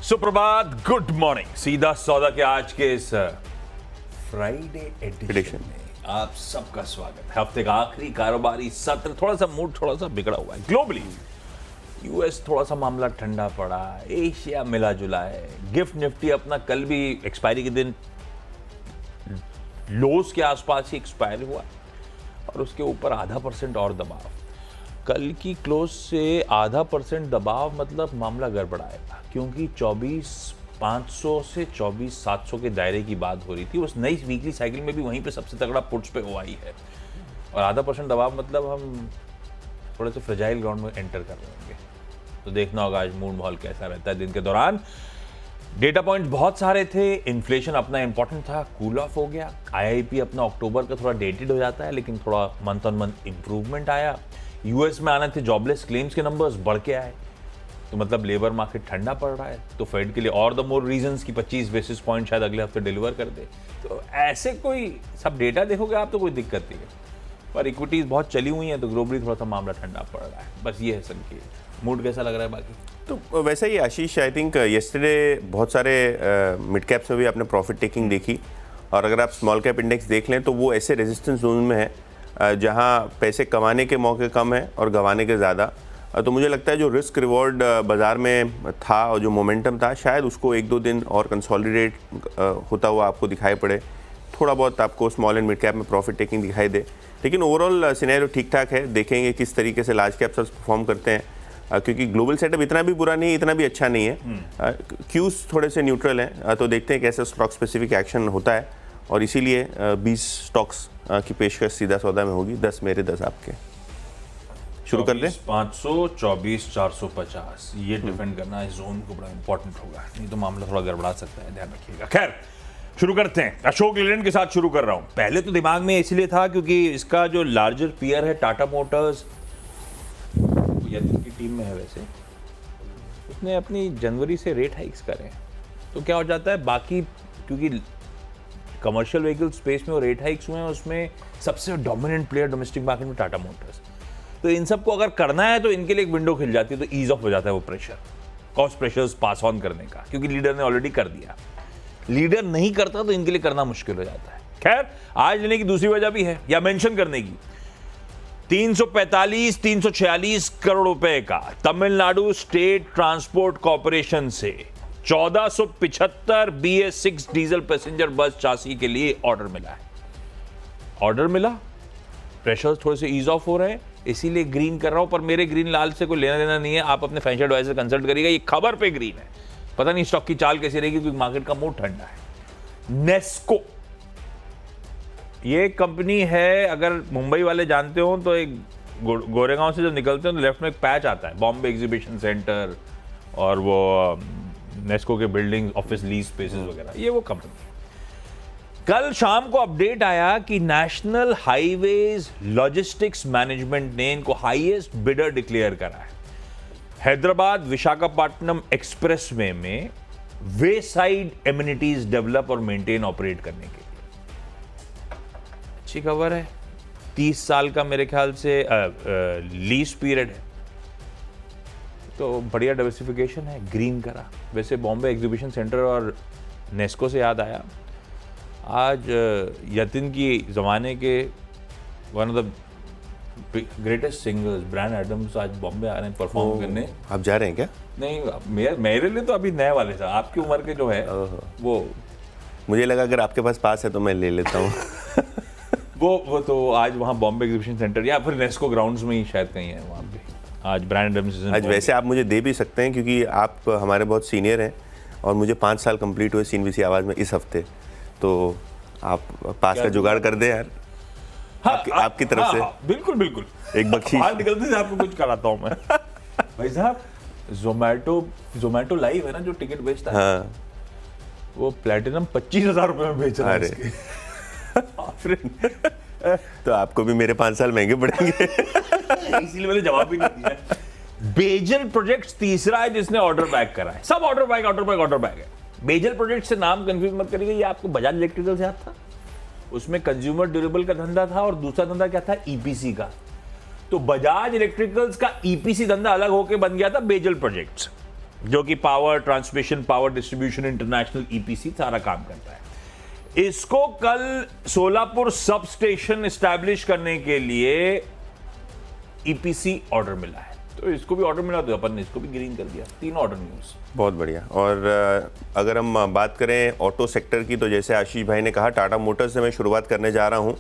सुप्रभात, good morning. सीधा सौदा के आज के इस फ्राइडे एडिशन में आप सबका स्वागत है। हफ्ते का आखिरी कारोबारी सत्र, थोड़ा सा मूड थोड़ा सा बिगड़ा हुआ है ग्लोबली। यूएस थोड़ा सा मामला ठंडा पड़ा, एशिया मिला जुला है। गिफ्ट निफ्टी अपना कल भी एक्सपायरी के दिन लोस के आसपास ही एक्सपायर हुआ और उसके ऊपर 0.5% और दबाव। कल की क्लोज से 0.5% दबाव मतलब मामला गड़बड़ाएगा, क्योंकि 24,500 से 24,700 के दायरे की बात हो रही थी। उस नई वीकली साइकिल में भी वहीं पे सबसे तगड़ा पुट्स पे हुआ ही है और 0.5% दबाव मतलब हम थोड़े से फ्रेजाइल ग्राउंड में एंटर कर रहे होंगे। तो देखना होगा आज मूड माहौल कैसा रहता है दिन के दौरान। डेटा पॉइंट बहुत सारे थे, इन्फ्लेशन अपना इंपॉर्टेंट था, कूल ऑफ हो गया। आईआईपी अपना अक्टूबर का थोड़ा डेटेड हो जाता है, लेकिन थोड़ा मंथ ऑन मंथ इंप्रूवमेंट आया। यूएस में आने थे जॉबलेस क्लेम्स के नंबर्स बढ़ के आए, तो मतलब लेबर मार्केट ठंडा पड़ रहा है। तो फेड के लिए और द मोर रीजंस कि 25 बेसिस पॉइंट शायद अगले हफ्ते डिलीवर कर दे। तो ऐसे कोई सब डेटा देखोगे आप तो कोई दिक्कत नहीं है, पर इक्विटीज बहुत चली हुई हैं तो ग्लोबली थोड़ा सा मामला ठंडा पड़ रहा है। बस ये है संकेत। मूड कैसा लग रहा है बाकी? तो वैसा ही आशीष, आई थिंक येस्टरडे बहुत सारे मिड कैप्स में भी आपने प्रॉफिट टेकिंग देखी, और अगर आप स्मॉल कैप इंडेक्स देख लें तो वो ऐसे रेजिस्टेंस जोन में है जहां पैसे कमाने के मौके कम है और गंवाने के ज़्यादा। तो मुझे लगता है जो रिस्क रिवॉर्ड बाज़ार में था और जो मोमेंटम था, शायद उसको 1-2 दिन और कंसोलिडेट होता हुआ आपको दिखाई पड़े। थोड़ा बहुत आपको स्मॉल एंड मिड कैप में प्रॉफिट टेकिंग दिखाई दे, लेकिन ओवरऑल सिनेरियो ठीक ठाक है। देखेंगे किस तरीके से लार्ज कैप्स परफॉर्म करते हैं, क्योंकि ग्लोबल सेटअप इतना भी बुरा नहीं है, इतना भी अच्छा नहीं है। क्यूज थोड़े से न्यूट्रल हैं, तो देखते हैं कैसे स्टॉक स्पेसिफिक एक्शन होता है। और इसीलिए 20 स्टॉक्स की पेशकश सीधा सौदा में होगी, 10 मेरे 10 आपके। शुरू कर दें। 500, 24,450 ये डिफेंड करना इस जोन को बड़ा इंपॉर्टेंट होगा, नहीं तो मामला थोड़ा गड़बड़ा सकता है, ध्यान रखिएगा। खैर शुरू करते हैं। अशोक लीलैंड के साथ शुरू कर रहा हूं। पहले तो दिमाग में इसलिए था क्योंकि इसका जो लार्जर पीयर है टाटा मोटर्स, की टीम में है, वैसे उसने अपनी जनवरी से रेट हाइक्स करे हैं। तो क्या हो जाता है, बाकी क्योंकि कमर्शियल व्हीकल स्पेस में वो रेट हाइक्स हुए हैं, उसमें सबसे डोमिनेंट प्लेयर डोमेस्टिक मार्केट में टाटा मोटर्स। तो इन सबको अगर करना है तो इनके लिए एक विंडो खिल जाती है, तो ईज ऑफ हो जाता है वो pressure, cost pressures pass on करने का, क्योंकि लीडर ने ऑलरेडी कर दिया। लीडर नहीं करता तो इनके लिए करना मुश्किल हो जाता है। खैर आज लेने की दूसरी वजह भी है, या मेंशन करने की। 346 करोड़ रुपए का तमिलनाडु स्टेट ट्रांसपोर्ट कॉर्पोरेशन से 1475 BS6 डीजल पैसेंजर बस चासी के लिए ऑर्डर मिला है। ऑर्डर मिला, प्रेशर थोड़े से ईज ऑफ हो रहे हैं, इसीलिए ग्रीन कर रहा हूं। पर मेरे ग्रीन लाल से कोई लेना देना नहीं है, आप अपने फाइनेंशियल एडवाइजर कंसल्ट करिएगा। ये खबर पे ग्रीन है, पता नहीं स्टॉक की चाल कैसी रहेगी, क्योंकि मार्केट का मूड ठंडा है। नेस्को ये कंपनी है, अगर मुंबई वाले जानते हो तो एक गोरेगांव से जब निकलते हो तो लेफ्ट में एक पैच आता है, बॉम्बे एग्जीबिशन सेंटर और वो नेस्को के बिल्डिंग, ऑफिस लीज स्पेसेस वगैरह, ये वो कंपनी। कल शाम को अपडेट आया कि नेशनल हाईवेज लॉजिस्टिक्स मैनेजमेंट ने इनको हाईएस्ट बिडर डिक्लेयर करा है हैदराबाद विशाखापट्टनम एक्सप्रेसवे में वे साइड एमिनिटीज डेवलप और मेंटेन ऑपरेट करने के लिए। अच्छी खबर है। 30 साल का मेरे ख्याल से लीज पीरियड है, तो बढ़िया डाइवर्सिफिकेशन है, ग्रीन करा। वैसे बॉम्बे एग्जीबिशन सेंटर और नेस्को से याद आया, आज यतिन की ज़माने के one of the greatest singers Bryan Adams आज बॉम्बे आ रहे हैं परफॉर्म करने। आप जा रहे हैं क्या? नहीं, मेरे लिए तो अभी नए वाले थे, आपकी उम्र के जो है वो। मुझे लगा अगर आपके पास पास है तो मैं ले लेता हूँ। वो तो आज वहाँ बॉम्बे एग्जीबिशन सेंटर या फिर नेस्को ग्राउंड्स में ही शायद कहीं है वहाँ पे। आज ब्रांड आज वैसे आप मुझे दे भी सकते हैं, क्योंकि आप हमारे बहुत सीनियर हैं और मुझे 5 साल कंप्लीट हुए CNBC आवाज़ में इस हफ्ते, तो आप पास का जुगाड़ कर दें यार। आपकी तरफ से बिल्कुल बिल्कुल एक बख्शीश निकलते से आपको कुछ कराता हूँ मैं। भाई साहब, जोमेटो लाइव है ना जो टिकट बेचता है, हाँ। वो प्लेटिनम 25,000 रुपए में बेच रहा है। तो आपको भी मेरे 5 साल महंगे पड़ेंगे। इसीलिए मैंने जवाब भी नहीं दिया। बेजल प्रोजेक्ट्स तीसरा है जिसने ऑर्डर बैक करा है। सब ऑर्डर बैक है। बेजल प्रोजेक्ट से नाम कंफ्यूज मत करिएगा, ये आपको बजाज इलेक्ट्रिकल से याद था। उसमें कंज्यूमर ड्यूरेबल का धंधा था और दूसरा धंधा क्या था, EPC का। तो बजाज इलेक्ट्रिकल्स का EPC धंधा अलग होकर बन गया था बेजल प्रोजेक्ट्स। जो कि power transmission, power distribution international EPC सारा काम करता है। इसको कल सोलापुर सब स्टेशन एस्टैब्लिश करने के लिए ईपीसी ऑर्डर मिला है, तो इसको भी ऑर्डर मिला तो अपन ने इसको भी ग्रीन कर दिया। 3 ऑर्डर न्यूज। बहुत बढ़िया। और अगर हम बात करें ऑटो सेक्टर की, तो जैसे आशीष भाई ने कहा, टाटा मोटर्स से मैं शुरुआत करने जा रहा हूं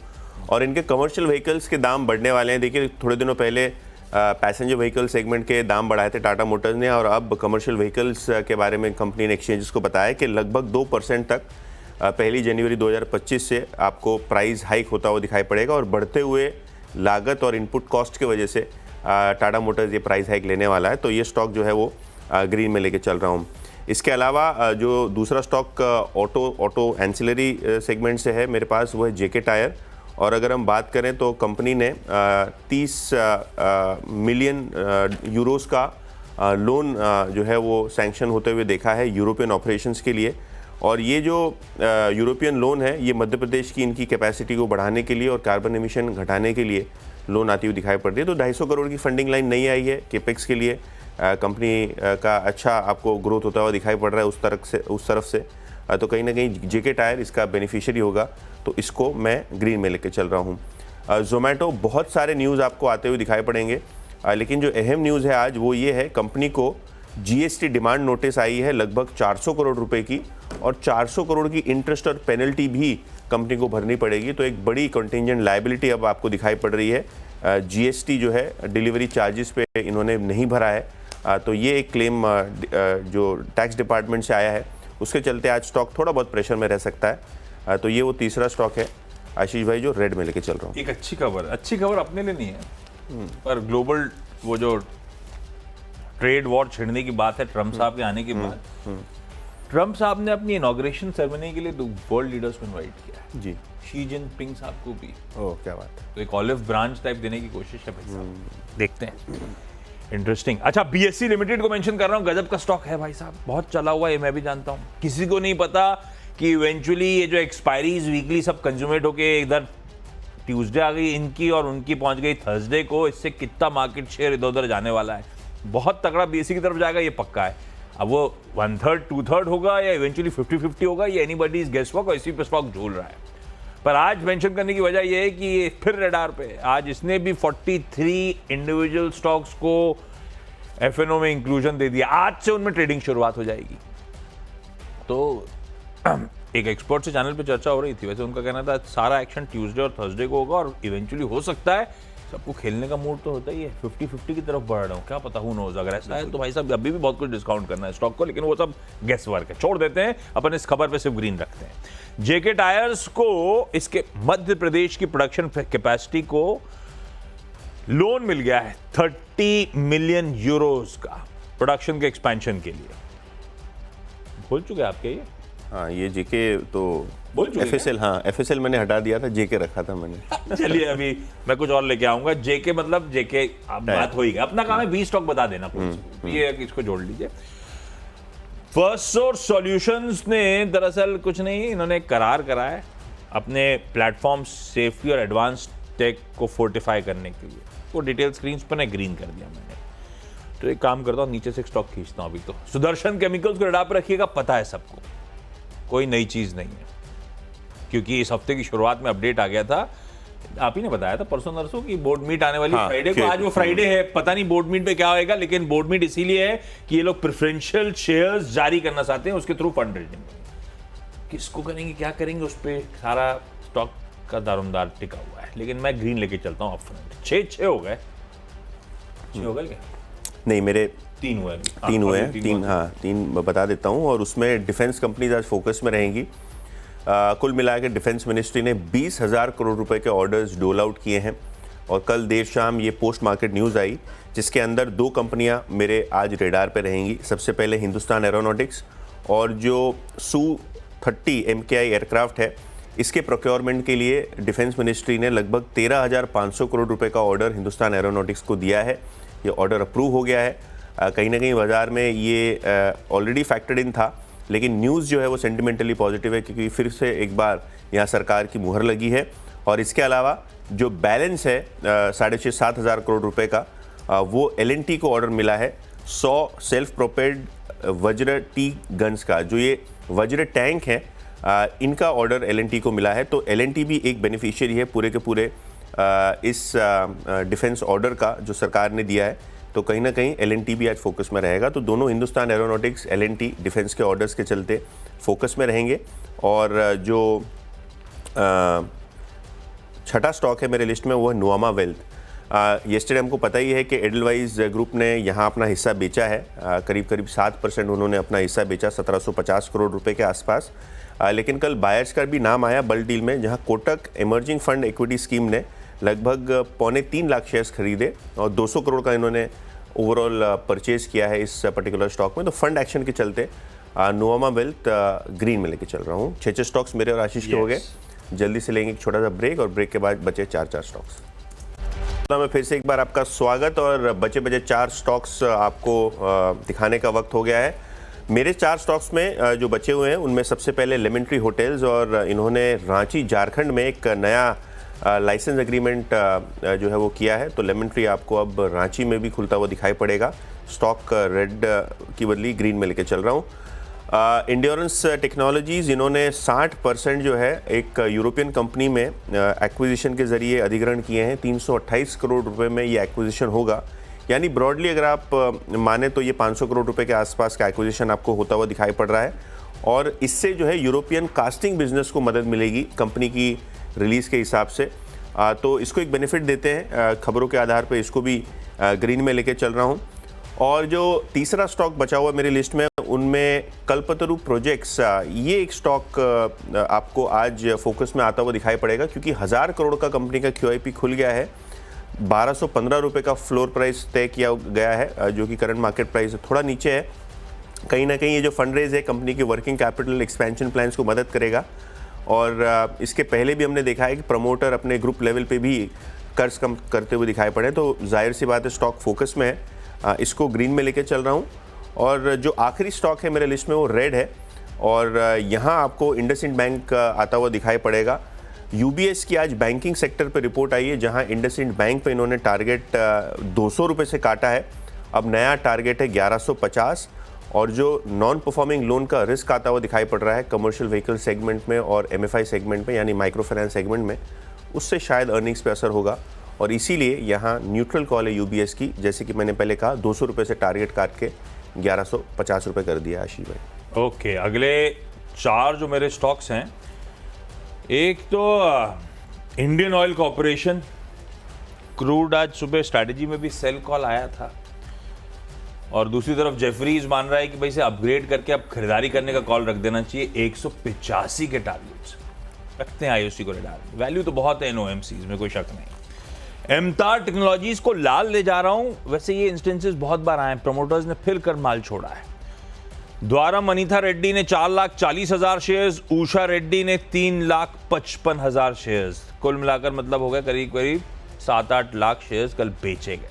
और इनके कमर्शियल व्हीकल्स के दाम बढ़ने वाले हैं। देखिए, थोड़े दिनों पहले पैसेंजर व्हीकल सेगमेंट के दाम बढ़ाए थे टाटा मोटर्स ने, और अब कमर्शियल व्हीकल्स के बारे में कंपनी ने एक्सचेंजेस को बताया कि लगभग 2% तक 1 जनवरी 2025 से आपको प्राइस हाइक होता हुआ दिखाई पड़ेगा। और बढ़ते हुए लागत और इनपुट कॉस्ट की वजह से टाटा मोटर्स ये प्राइस हाइक लेने वाला है, तो ये स्टॉक जो है वो ग्रीन में लेके चल रहा हूँ। इसके अलावा जो दूसरा स्टॉक ऑटो एंसिलरी सेगमेंट से है मेरे पास, वो है जेके टायर। और अगर हम बात करें तो कंपनी ने 30 मिलियन यूरोस का लोन जो है वो सैंक्शन होते हुए देखा है यूरोपियन ऑपरेशंस के लिए। और ये जो यूरोपियन लोन है, ये मध्य प्रदेश की इनकी कैपेसिटी को बढ़ाने के लिए और कार्बन एमिशन घटाने के लिए लोन आती हुई दिखाई पड़ रही है। तो 250 करोड़ की फंडिंग लाइन नहीं आई है केपेक्स के लिए। कंपनी का अच्छा आपको ग्रोथ होता हुआ दिखाई पड़ रहा है उस तरफ से। तो कहीं ना कहीं जेके टायर इसका बेनिफिशियरी होगा, तो इसको मैं ग्रीन में लेके चल रहा हूँ। जोमेटो, बहुत सारे न्यूज़ आपको आते हुए दिखाई पड़ेंगे, लेकिन जो अहम न्यूज़ है आज वो ये है, कंपनी को जीएसटी डिमांड नोटिस आई है लगभग 400 करोड़ रुपए की, और 400 करोड़ की इंटरेस्ट और पेनल्टी भी कंपनी को भरनी पड़ेगी। तो एक बड़ी कंटिंजेंट लायबिलिटी अब आपको दिखाई पड़ रही है। जीएसटी जो है डिलीवरी चार्जेस पे इन्होंने नहीं भरा है, तो ये एक क्लेम जो टैक्स डिपार्टमेंट से आया है, उसके चलते आज स्टॉक थोड़ा बहुत प्रेशर में रह सकता है। तो ये वो तीसरा स्टॉक है आशीष भाई जो रेड में लेके चल रहा हूँ। एक अच्छी खबर अपने लिए नहीं है, पर ग्लोबल वो जो ट्रेड वॉर छिड़ने की बात है ट्रम्प साहब के आने के बाद, ट्रम्प साहब ने अपनी इनॉग्रेशन सेरेमनी के लिए 2 वर्ल्ड लीडर्स को इनवाइट किया है जी, शी जिनपिंग साहब को भी। ओह क्या बात है। तो एक ऑलिव ब्रांच टाइप देने की कोशिश है भाई साहब, देखते हैं। इंटरेस्टिंग। अच्छा, बीएससी लिमिटेड को मेंशन कर रहा हूं, गजब का स्टॉक है भाई साहब, बहुत चला हुआ है, मैं भी जानता हूं। किसी को नहीं पता कि इवेंचुअली ये जो एक्सपायरीज वीकली सब कंज्यूमेट होके इधर ट्यूसडे आ गई इनकी और उनकी पहुंच गई थर्सडे को, इससे कितना मार्केट शेयर इधर उधर जाने वाला है। बहुत तगड़ा बीएससी की तरफ जाएगा, ये पक्का है। अब वो 1/3 2/3 होगा या इवेंचुअली 50-50 होगा, ये एनीबॉडीज गेस वर्क, और इसी पे स्टॉक झूल रहा है। पर आज मेंशन करने की वजह यह है कि ये फिर रडार पे, आज इसने भी 43 इंडिविजुअल स्टॉक्स को एफएनओ में इंक्लूजन दे दिया। आज से उनमें ट्रेडिंग शुरुआत हो जाएगी। तो एक एक्सपर्ट से चैनल पे चर्चा हो रही थी, वैसे उनका कहना था सारा एक्शन ट्यूसडे और थर्सडे को होगा, और इवेंचुअली हो सकता है, सबको खेलने का मूड तो होता ही है, 50-50 की तरफ बढ़ रहा हूँ, क्या पता, हु नोज। अगर ऐसा है तो भाई साहब अभी भी बहुत कुछ डिस्काउंट करना है स्टॉक को, लेकिन वो सब गेस वर्क है, छोड़ देते हैं, अपन इस खबर पे सिर्फ ग्रीन रखते हैं। जेके टायर्स को इसके मध्य प्रदेश की प्रोडक्शन कैपेसिटी को लोन मिल गया है 30 मिलियन यूरोस का प्रोडक्शन के एक्सपेंशन के लिए। बोल चुके आपके ये? हाँ, ये जेके तो बोल चुके एफएसएल, हाँ एफएसएल मैंने हटा दिया था, जेके रखा था मैंने। चलिए अभी मैं कुछ और लेके आऊंगा। जेके मतलब जेके, अब बात हो ही गई, अपना काम है 20 स्टॉक बता देना, ये इसको जोड़ लीजिए। फर्स्टसोर्स सॉल्यूशंस ने दरअसल कुछ नहीं, इन्होंने एक करार करा है अपने प्लेटफॉर्म सेफ्टी और एडवांस टेक को फोर्टिफाई करने के लिए। वो डिटेल स्क्रीन पर ना ग्रीन कर दिया मैंने। तो एक काम करता हूँ, नीचे से एक स्टॉक खींचता हूँ अभी। तो सुदर्शन केमिकल्स को रडार पर रखिएगा, पता है सबको, कोई नई चीज नहीं है, क्योंकि इस हफ्ते की शुरुआत में अपडेट आ गया था, आप ही ने बताया था परसों नरसों की बोर्ड मीट आने वाली फ्राइडे को। आज वो फ्राइडे है, पता नहीं बोर्ड मीट पे क्या होएगा, लेकिन बोर्ड मीट इसीलिए है कि ये लोग प्रेफरेंशियल शेयर्स जारी करना चाहते हैं, उसके थ्रू फंड रेजिंग। किसको करेंगे, क्या करेंगे, उस पर सारा स्टॉक का दारोमदार टिका हुआ है। लेकिन मैं ग्रीन लेके चलता हूँ अपफ्रंट। 6 हो गए, 6 हो गए क्या? नहीं, मेरे 3 हुए, 3 हुए हैं, 3, हाँ 3 बता देता हूँ। और उसमें डिफेंस कंपनीज आज फोकस में रहेंगी। कुल मिला के डिफेंस मिनिस्ट्री ने 20,000 करोड़ रुपए के ऑर्डर्स डोल आउट किए हैं। और कल देर शाम ये पोस्ट मार्केट न्यूज़ आई, जिसके अंदर 2 कंपनियां मेरे आज रेडार पे रहेंगी। सबसे पहले हिंदुस्तान एरोनॉटिक्स, और जो Su-30 MKI एयरक्राफ्ट है, इसके प्रोक्योरमेंट के लिए डिफेंस मिनिस्ट्री ने लगभग 13,500 करोड़ रुपए का ऑर्डर हिंदुस्तान एरोनॉटिक्स को दिया है। ये ऑर्डर अप्रूव हो गया है। कहीं ना कहीं बाजार में ये ऑलरेडी फैक्टर्ड इन था, लेकिन न्यूज़ जो है वो सेंटिमेंटली पॉजिटिव है, क्योंकि फिर से एक बार यहाँ सरकार की मुहर लगी है। और इसके अलावा जो बैलेंस है 6,500-7,000 करोड़ रुपए का, वो L&T को ऑर्डर मिला है 100 सेल्फ प्रोपेल्ड वज्र टी गन्स का, जो ये वज्र टैंक है, इनका ऑर्डर एल&टी को मिला है। तो एल&टी भी एक बेनिफिशियरी है पूरे के पूरे इस डिफेंस ऑर्डर का जो सरकार ने दिया है। तो कहीं ना कहीं एल&टी भी आज फोकस में रहेगा। तो दोनों हिंदुस्तान एरोनॉटिक्स, एल&टी डिफेंस के ऑर्डर्स के चलते फोकस में रहेंगे। और जो छठा स्टॉक है मेरे लिस्ट में वो है नुआमा वेल्थ। येस्टरडे हमको पता ही है कि एडलवाइज ग्रुप ने यहाँ अपना हिस्सा बेचा है, करीब करीब 7% उन्होंने अपना हिस्सा बेचा, 1750 करोड़ रुपए के आसपास। लेकिन कल बायर्स का भी नाम आया बल्क डील में, जहाँ Kotak emerging fund equity scheme ने लगभग 3.25 लाख शेयर्स खरीदे और 200 करोड़ का इन्होंने ओवरऑल परचेज किया है इस पर्टिकुलर स्टॉक में। तो फंड एक्शन के चलते नुआमा वेल्थ ग्रीन में लेके चल रहा हूँ। 6 स्टॉक्स मेरे और आशीष के हो गए। जल्दी से लेंगे एक छोटा सा ब्रेक और ब्रेक के बाद बचे 4 स्टॉक्स। तो मैं फिर से एक बार आपका स्वागत, और बचे 4 स्टॉक्स आपको दिखाने का वक्त हो गया है। मेरे 4 स्टॉक्स में जो बचे हुए हैं उनमें सबसे पहले लेमन ट्री होटल्स, और इन्होंने रांची झारखंड में एक नया लाइसेंस एग्रीमेंट जो है वो किया है। तो लेमन ट्री आपको अब रांची में भी खुलता हुआ दिखाई पड़ेगा। स्टॉक रेड की बदली ग्रीन में लेके चल रहा हूँ। इंड्योरेंस टेक्नोलॉजीज़, इन्होंने 60% जो है एक यूरोपियन कंपनी में एक्विजिशन के ज़रिए अधिग्रहण किए हैं। 328 करोड़ रुपए में ये एक्विजिशन होगा, यानी ब्रॉडली अगर आप माने तो ये 500 करोड़ रुपए के आसपास का एक्विजिशन आपको होता हुआ दिखाई पड़ रहा है। और इससे जो है यूरोपियन कास्टिंग बिजनेस को मदद मिलेगी कंपनी की रिलीज़ के हिसाब से। तो इसको एक बेनिफिट देते हैं, खबरों के आधार पर इसको भी ग्रीन में लेके चल रहा हूँ। और जो तीसरा स्टॉक बचा हुआ मेरी लिस्ट में उनमें कल्पतरु प्रोजेक्ट्स, ये एक स्टॉक आपको आज फोकस में आता हुआ दिखाई पड़ेगा, क्योंकि 1000 करोड़ का कंपनी का QIP खुल गया है। 1215 रुपये का फ्लोर प्राइस तय किया गया है, जो कि करंट मार्केट प्राइस से थोड़ा नीचे है। कहीं ना कहीं ये जो फंड रेज है कंपनी के वर्किंग कैपिटल एक्सपेंशन प्लान्स को मदद करेगा। और इसके पहले भी हमने देखा है कि प्रमोटर अपने ग्रुप लेवल पे भी कर्ज कम करते हुए दिखाई पड़े। तो जाहिर सी बात है स्टॉक फोकस में है, इसको ग्रीन में लेके चल रहा हूँ। और जो आखिरी स्टॉक है मेरे लिस्ट में वो रेड है, और यहाँ आपको इंडसइंड बैंक आता हुआ दिखाई पड़ेगा। UBS की आज बैंकिंग सेक्टर पर रिपोर्ट आई है, जहाँ इंडसइंड बैंक पे इन्होंने टारगेट 200 रुपये से काटा है। अब नया टारगेट है 1150। और जो नॉन परफॉर्मिंग लोन का रिस्क आता हुआ दिखाई पड़ रहा है कमर्शियल व्हीकल सेगमेंट में और MFI सेगमेंट में, यानी माइक्रो फाइनेंस सेगमेंट में, उससे शायद अर्निंग्स पे असर होगा। और इसीलिए यहाँ न्यूट्रल कॉल है UBS की, जैसे कि मैंने पहले कहा 200 रुपये से टारगेट काट के 1150 रुपये कर दिया आशीष भाई। ओके, अगले 4 जो मेरे स्टॉक्स हैं, एक तो इंडियन ऑयल कॉर्पोरेशन, क्रूड आज सुबह स्ट्रैटेजी में भी सेल कॉल आया था। और दूसरी तरफ जेफरीज मान रहा है कि भाई इसे अपग्रेड करके अब खरीदारी करने का कॉल रख देना चाहिए। 185 के टारगेट्स रखते हैं IOC को रिडार। वैल्यू तो बहुत है इन OMCs में, कोई शक नहीं। एमतार टेक्नोलॉजीज को लाल ले जा रहा हूं। वैसे ये इंस्टेंसेस बहुत बार आए, प्रमोटर्स ने फिर कर माल छोड़ा है। द्वारा मनीथा रेड्डी ने 4,40,000 शेयर्स, उषा रेड्डी ने 3,55,000 शेयर्स, कुल मिलाकर मतलब हो गया करीब करीब 7-8 लाख शेयर्स कल बेचे गए।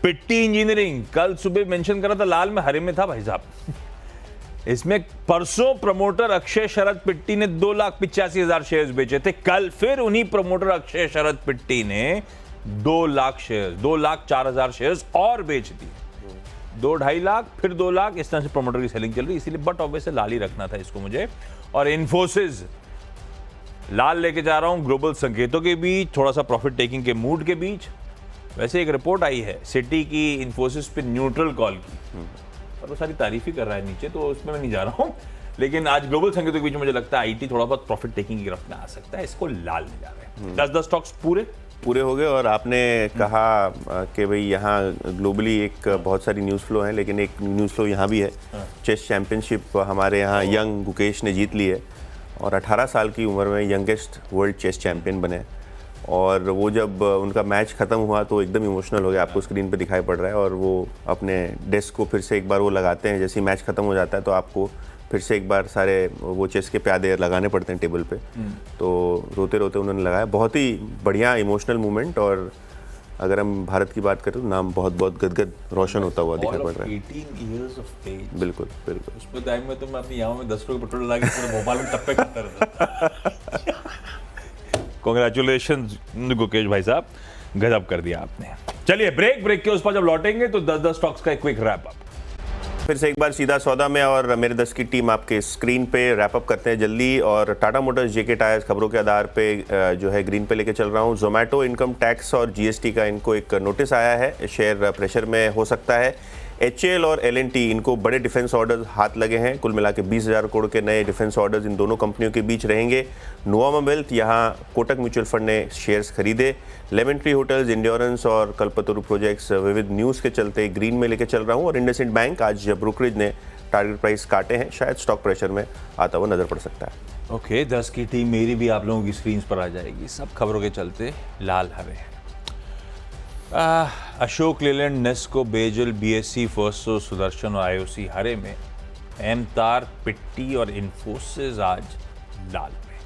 पिट्टी इंजीनियरिंग कल सुबह मेंशन करा था लाल में, हरे में था भाई साहब। इसमें परसों प्रमोटर अक्षय शरद पिट्टी ने 2,85,000 शेयर्स बेचे थे। कल फिर उन्हीं प्रमोटर अक्षय शरद पिट्टी ने 2 लाख शेयर्स, 2,04,000 शेयर्स और बेच दिए। 2-2.5 लाख, फिर 2 लाख, इस तरह से प्रमोटर की सेलिंग चल रही, इसीलिए बट ऑब्वियसली लाल ही रखना था इसको मुझे। और इन्फोसिस लाल लेके जा रहा हूं, ग्लोबल संकेतों के बीच, थोड़ा सा प्रॉफिट टेकिंग के मूड के बीच। वैसे एक रिपोर्ट आई है सिटी की इन्फोसिस पे न्यूट्रल कॉल की, और वो सारी तारीफ ही कर रहा है नीचे, तो उसमें मैं नहीं जा रहा हूँ। लेकिन आज ग्लोबल संकेतों के बीच मुझे लगता है IT थोड़ा बहुत प्रॉफिट टेकिंग की तरफ में आ सकता है, इसको लाल ले जा रहे हैं। 10 स्टॉक्स पूरे हो गए। और आपने कहा कि भाई यहाँ ग्लोबली एक बहुत सारी न्यूज़ फ्लो है, लेकिन एक न्यूज़ फ्लो यहाँ भी है। चेस चैंपियनशिप हमारे यहाँ यंग गुकेश ने जीत ली है, और 18 साल की उम्र में यंगेस्ट वर्ल्ड चेस चैंपियन बने। और वो जब उनका मैच ख़त्म हुआ तो एकदम इमोशनल हो गया, आपको स्क्रीन पे दिखाई पड़ रहा है। और वो अपने डेस्क को फिर से एक बार वो लगाते हैं, जैसे ही मैच ख़त्म हो जाता है तो आपको फिर से एक बार सारे वो चेस के प्यादे लगाने पड़ते हैं टेबल पे। तो रोते रोते उन्होंने लगाया, बहुत ही बढ़िया इमोशनल मोमेंट। और अगर हम भारत की बात करें तो नाम बहुत बहुत गदगद रोशन होता हुआ दिखाई पड़ रहा है। 18 years of age। बिल्कुल बिल्कुल। उसमें टाइम में तो मैं अपनी यहाँ में 10 रुपये पेट्रोल लगा के पूरे भोपाल में टप्पे खाता रहता। कांग्रेचुलेशंस गुकेश भाई साहब, गजब कर दिया आपने। चलिए ब्रेक के उस पर जब लौटेंगे तो 10 स्टॉक्स का एक क्विक रैप अप। फिर से एक बार सीधा सौदा में और मेरे 10 की टीम आपके स्क्रीन पे रैप अप करते हैं जल्दी। और टाटा मोटर्स, जेके टायर्स खबरों के आधार पे जो है ग्रीन पे लेके चल रहा हूँ। जोमेटो इनकम टैक्स और जीएसटी का इनको एक नोटिस आया है, शेयर प्रेशर में हो सकता है। HAL और L&T इनको बड़े डिफेंस ऑर्डर्स हाथ लगे हैं, कुल मिला के 20,000 करोड़ के नए डिफेंस ऑर्डर्स इन दोनों कंपनियों के बीच रहेंगे। नुवामा वेल्थ, यहाँ कोटक म्यूचुअल फंड ने शेयर्स खरीदे। लेमन ट्री होटल्स, इंड्योरेंस और कल्पतरु प्रोजेक्ट्स विविध न्यूज़ के चलते ग्रीन में लेके चल रहा हूँ। और इंडसइंड बैंक, आज ब्रोकरेज ने टारगेट प्राइस काटे हैं, शायद स्टॉक प्रेशर में आता हुआ नजर पड़ सकता है। ओके, 10 की टीम मेरी भी आप लोगों की स्क्रीन पर आ जाएगी, सब खबरों के चलते लाल हरे। अशोक लेलैंड, नेस्को, बेजल, BSE, फर्स्टसोर्स, सुदर्शन और IOC हरे में। एमतार, पिट्टी और इन्फोसिस आज लाल में।